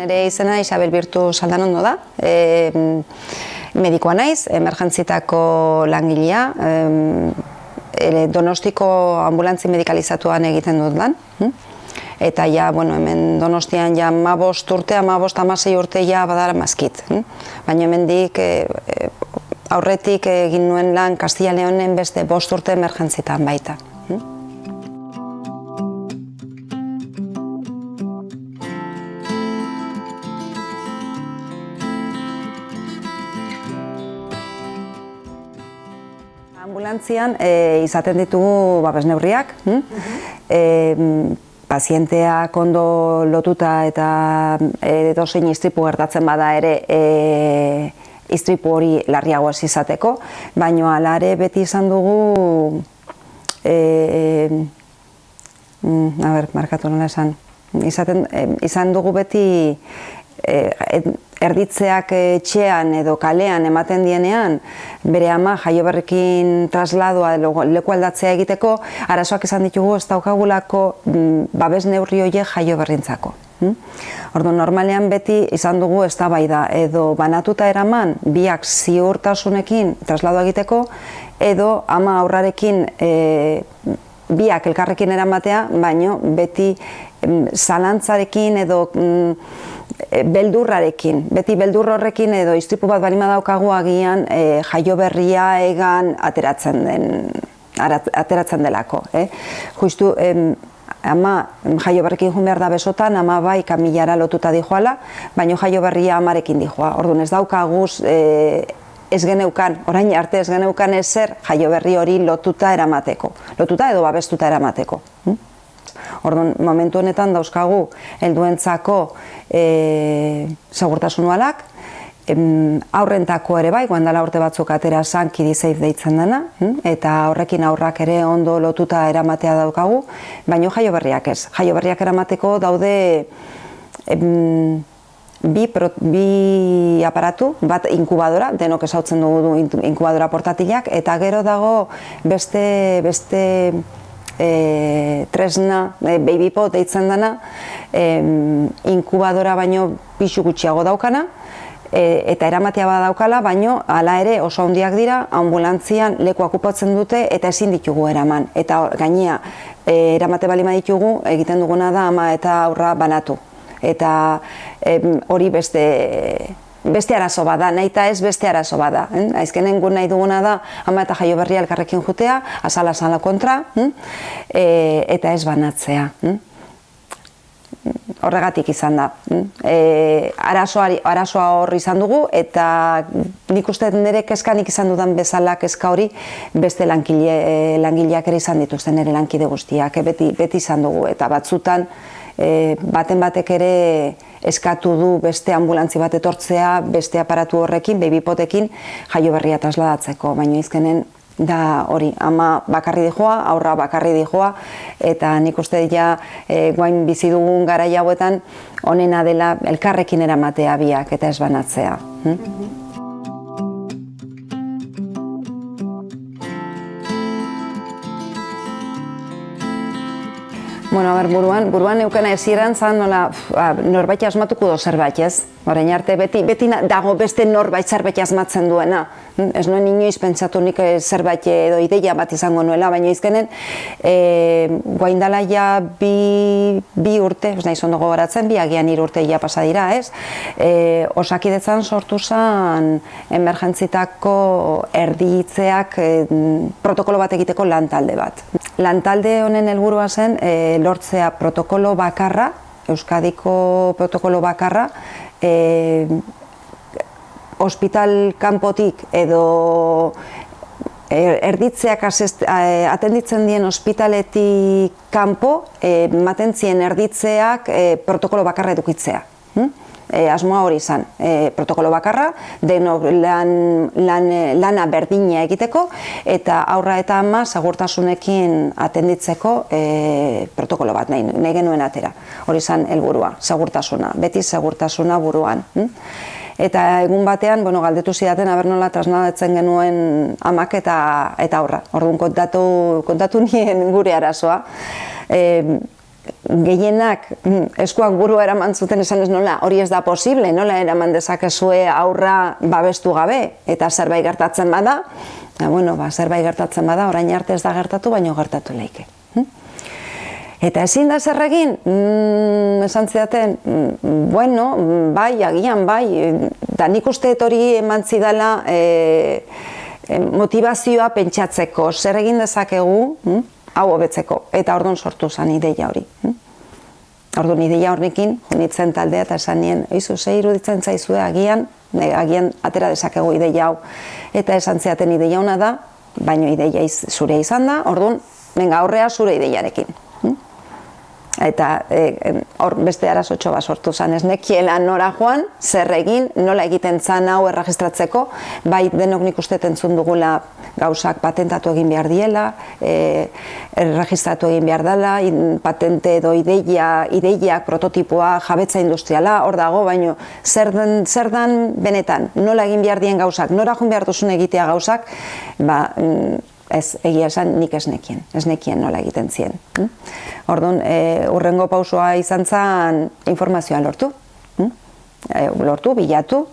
Nire izena Isabel Birtu Saldanondo da. Medikoa naiz, emergentzietako langilea. Donostiko ambulantzi medikalizatuan egiten dut lan. Eta ja, hemen Donostian ja 15 urte, 15-16 urte ja badara mazkit. Baina hemendik aurretik egin nuen lan Kastilla Leonen beste 5 urte emergentzietan baita. Ambulantzian izaten ditugu babes neurriak, pazienteak ondo lotuta eta edozein istripu gertatzen bada ere istripu hori larriago ez izateko, baina hala ere beti izan dugu, markatu nola esan, izan dugu beti erditzeak etxean edo kalean ematen dienean, bere ama jaioberrikin trasladoa leku aldatzea egiteko, arazoak izan ditugu ez daukagulako babes neurri horiek jaioberrintzako. Orduan, normalean beti izan dugu eztabaida edo banatuta eraman biak ziurtasunekin trasladoa egiteko, edo ama aurrarekin biak elkarrekin eramatea, baino beti zalantzarekin edo beldurrarekin, beti beldur horrekin edo istripu bat balima daukagu agian jaioberria egan ateratzen delako. Justu, ama jaioberrikin joan behar da besotan, ama bai kamilara lotuta dijoala, baina jaioberria amarekin dijoa. Orduan ez daukaguz ez geneukan, orain arte ez geneukan ezer jaioberri hori lotuta eramateko. Lotuta edo babestuta eramateko. Orduan, momentu honetan dauzkagu helduentzako segurtasun uhalak, aurrentako ere bai, guandala urte batzuk atera zan Kiddy Safe deitzen dena, eta horrekin aurrak ere ondo lotuta eramatea daukagu, baina jaioberriak ez. Jaioberriak eramateko daude bi aparatu, bat inkubadora, denok ezautzen dugu inkubadora portatilak, eta gero dago beste tresna, babypot deitzen dena, inkubadora baino pixu gutxiago daukana, eta eramatea badaukala, baino hala ere oso handiak dira, ambulantzian leku okupatzen dute eta ezin ditugu eraman. Eta gainea, eramate balima ditugu, egiten duguna da ama eta aurra banatu. Eta hori beste arazo bada, nahi eta ez beste arazo bada. Aizkenen nahi duguna da ama eta jaioberria elkarrekin jutea, azala kontra, eta ez banatzea. Horregatik izan da. Arazoa hor izan dugu, eta nik uste nire kezkanik izan dudan bezala kezka hori beste langileak ere izan dituzten nire lankide guztiak, beti izan dugu, eta batzutan baten batek ere eskatu du beste ambulantzi bat etortzea, beste aparatu horrekin, babypotekin jaioberria trasladatzeko, baina izkenen da hori, ama bakarri dijoa, aurra bakarri dijoa, eta nik uste ja guain bizi dugun garai hauetan onena dela elkarrekin eramatea biak eta ez banatzea. Bueno, buruan eukena ezieran zan nola norbait asmatuko do zerbait, ez? Orain arte beti dago beste norbait zerbait asmatzen duena. Ez nuen inoiz pentsatu nik zerbait edo ideia bat izango nuela, baina izkenen guaindala ja bi urte, ez nahi zondo gogoratzen, agian 3 urte ja pasa dira, ez? Osakidetzan sortu zen emergentzitako erditzeak protokolo bat egiteko lantalde bat. Lantalde honen helburua zen lortzea protokolo bakarra, Euskadiko protokolo bakarra, ospital kanpotik edo erditzeak atenditzen dien ospitaletik kanpo matentzien erditzeak protokolo bakarra edukitzea. Asmoa hori izan, protokolo bakarra, denok lana berdina egiteko, eta aurra eta ama segurtasunekin atenditzeko protokolo bat nahi genuen atera. Hori izan helburua, segurtasuna, beti segurtasuna buruan. Eta egun batean, galdetu zidaten aber nola trasladatzen genuen amak eta aurra. Orduan kontatu nien gure arazoa. gehienak eskuak burua eraman zuten esan ez nola, hori ez da posible, nola eraman dezakezue aurra babestu gabe, eta zerbait gertatzen bada, zerbait gertatzen bada, orain arte ez da gertatu, baino gertatu leike. Eta ezin da zer egin, esan zidaten, bai, agian bai, da nik uste hori eman zidala motivazioa pentsatzeko, zer egin dezakegu, hau hobetzeko, eta orduan sortu zen ideia hori. Orduan ideia horrekin, junitzen taldea eta esan nien, ze iruditzen zaizue agian atera dezakegu ideia hau. Eta esan zidaten ideia hona da, baino ideia zure izan da, orduan, aurrea zure ideiarekin. Eta hor beste arazotxo bat sortu zen, ez nekiela nora joan, zer egin, nola egiten zan hau erregistratzeko, bai denok nik uste entzun dugula gauzak patentatu egin behar diela, erregistratu egin behar dela, patente edo ideiak, prototipoa, jabetza industriala, hor dago, baino zer dan benetan, nola egin behar dien gauzak, nora joan behar duzun egitea gauzak, ez, egia esan, nik ez nekien nola egiten zien. Orduan, hurrengo pausua izan zen informazioa lortu, bilatu,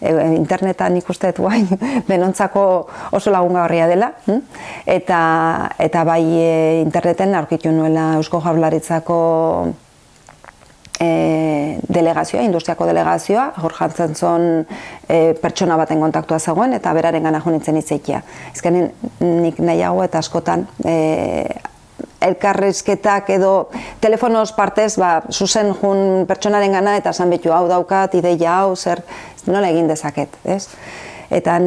internetan ikusteet guain denontzako oso lagungarria dela, eta bai interneten aurkitu nuela Eusko Jaurlaritzako delegazioa, industriako delegazioa, hor jantzen zon pertsona baten kontaktua zegoen, eta beraren gana jonitzen itzeikia. Ezkenen nik nahiago eta askotan elkarrizketak edo telefonoz partez zuzen jun pertsonaren gana eta esan betu hau daukat, ideia hau, zer nola egin dezaket, ez? Eta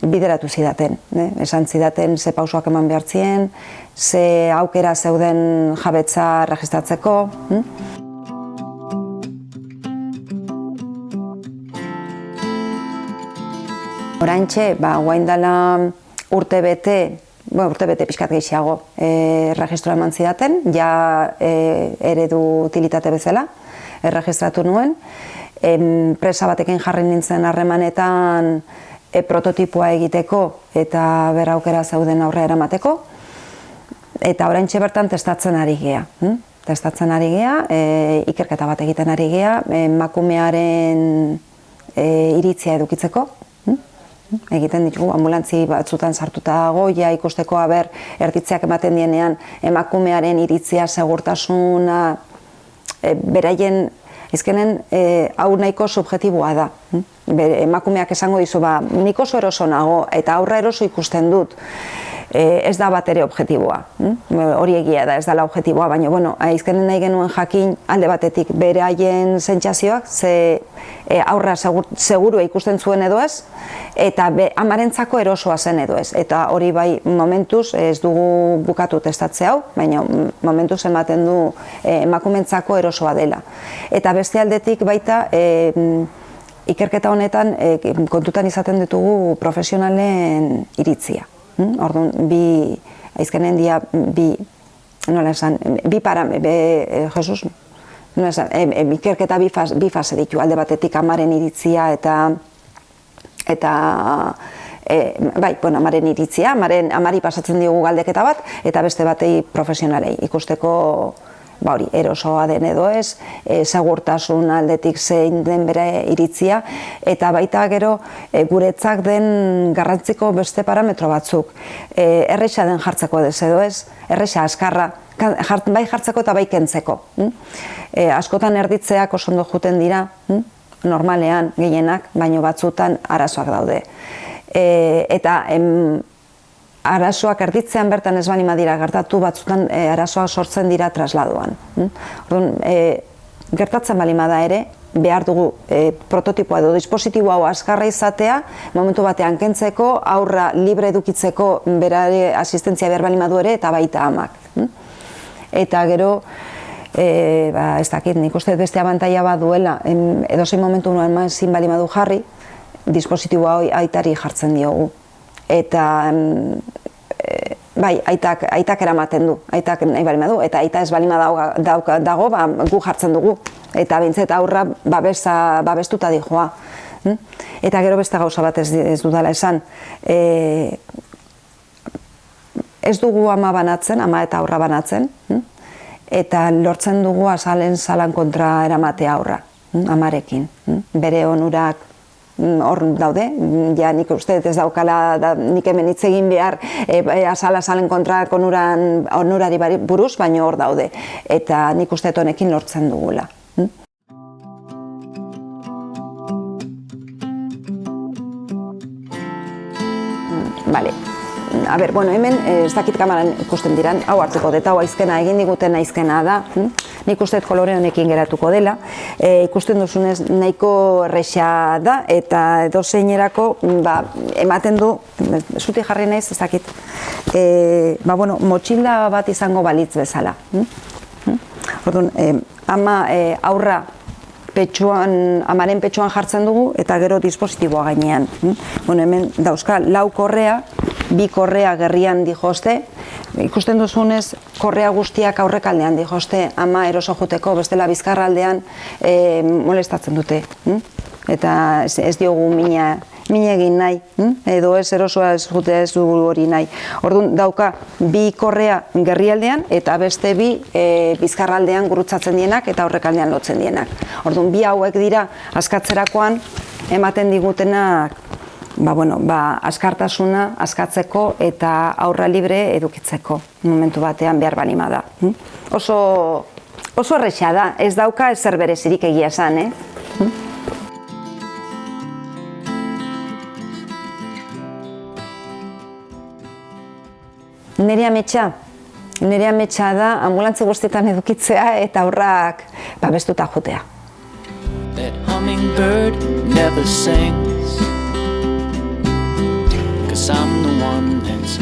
bideratu zidaten, esan zidaten ze pausoak eman behartzien, ze aukera zeuden jabetza registratzeko. Oraintxe, guain dela urtebete pixkat gehiago erregistroa eman zidaten, ja eredu utilitate bezala, erregistratu nuen. Enpresa batekin jarri nintzen harremanetan prototipoa egiteko eta bera aukera zeuden aurrera eramateko. Eta oraintxe bertan testatzen ari gea. Ikerketa bat egiten ari gea, emakumearen iritzia edukitzeko. Egiten ditugu, ambulantzi batzutan sartuta dago, ja ikusteko erditzeak ematen dienean emakumearen iritzia, segurtasuna, beraien, ezkenen hau nahiko subjetiboa da. Emakumeak esango dizu, nik oso eroso nago eta aurra eroso ikusten dut. Ez da bat ere objetiboa, hori egia da, ez dela objetiboa, baina, aizkenen nahi genuen jakin alde batetik beraien sentsazioak, ze aurra segurua ikusten zuen edo ez, eta amarentzako erosoa zen edo ez. Eta hori bai momentuz, ez dugu bukatu testatze hau, baina momentuz ematen du emakumentzako erosoa dela. Eta beste aldetik baita, ikerketa honetan kontutan izaten ditugu profesionalen iritzia. Orduan, aizkenen dia, Jesus, ikerketa bi fase ditu, alde batetik amaren iritzia eta amaren iritzia, amari pasatzen diogu galdeketa bat, eta beste batei profesionalei ikusteko erosoa den edo ez, segurtasun aldetik zein den bere iritzia, eta baita gero guretzak den garrantziko beste parametro batzuk. Erresa den jartzeko edo ez, erresa askarra, bai jartzeko eta bai kentzeko. Askotan erditzeak oso ondo juten dira, normalean gehienak, baino batzutan arazoak daude. Eta arazoak erditzean bertan ez bali madira gertatu, batzutan arazoak sortzen dira trasladoan. Orduan, gertatzen bali mada ere, behar dugu prototipoa edo dispositibo hau askarra izatea, momentu batean kentzeko, aurra libre edukitzeko berare asistentzia behar bali madu ere, eta baita amak. Eta gero, ez dakit, nik uste beste abantaia bat duela, edozein momentu nuen ezin bali madu jarri, dispositiboa aitari jartzen diogu. Eta aitak eramaten du, aitak nahi balima du, eta aita ez balima dago, gu jartzen dugu, eta bintzet aurra babestuta dijoa. Eta gero beste gauza bat ez dudala esan, ez dugu ama banatzen, ama eta aurra banatzen, eta lortzen dugu azalen zalan kontra eramatea aurra, amarekin. Bere onurak hor daude, ja nik uste ez daukala nik hemen hitz egin behar azalen kontrako onurari buruz, baina hor daude. Eta nik uste honekin lortzen dugula. Vale. A ber, bueno, hemen ez dakit kamaran ikusten diran, hau hartuko dut, hau aizkena egin diguten aizkena da, nik uste kolore honekin geratuko dela, ikusten duzunez nahiko erresa da, eta edozeinerako ematen du, zuti jarri naiz, ez dakit, motxila bat izango balitz bezala. Orduan, ama aurra amaren petxuan jartzen dugu eta gero dispositiboa gainean. Hemen dauzka lau korrea, bi korrea gerrian dijoste, ikusten duzunez korrea guztiak aurrekaldean dijoste, ama eroso juteko, bestela bizkarraldean molestatzen dute. Eta ez diogu mina egin nahi, edo ez erosoa ez jutea ez du hori nahi. Orduan dauka bi korrea gerrialdean eta beste bi bizkarraldean gurutzatzen dienak eta aurrekaldean lotzen dienak. Orduan bi hauek dira askatzerakoan ematen digutenak askartasuna askatzeko eta aurra libre edukitzeko momentu batean behar balima da. Oso erresa da, ez dauka ezer berezirik egia esan, Nire ametsa da ambulantzi guztietan edukitzea eta aurrak babestuta jotea. That hummingbird never sings, 'cause I'm the one that's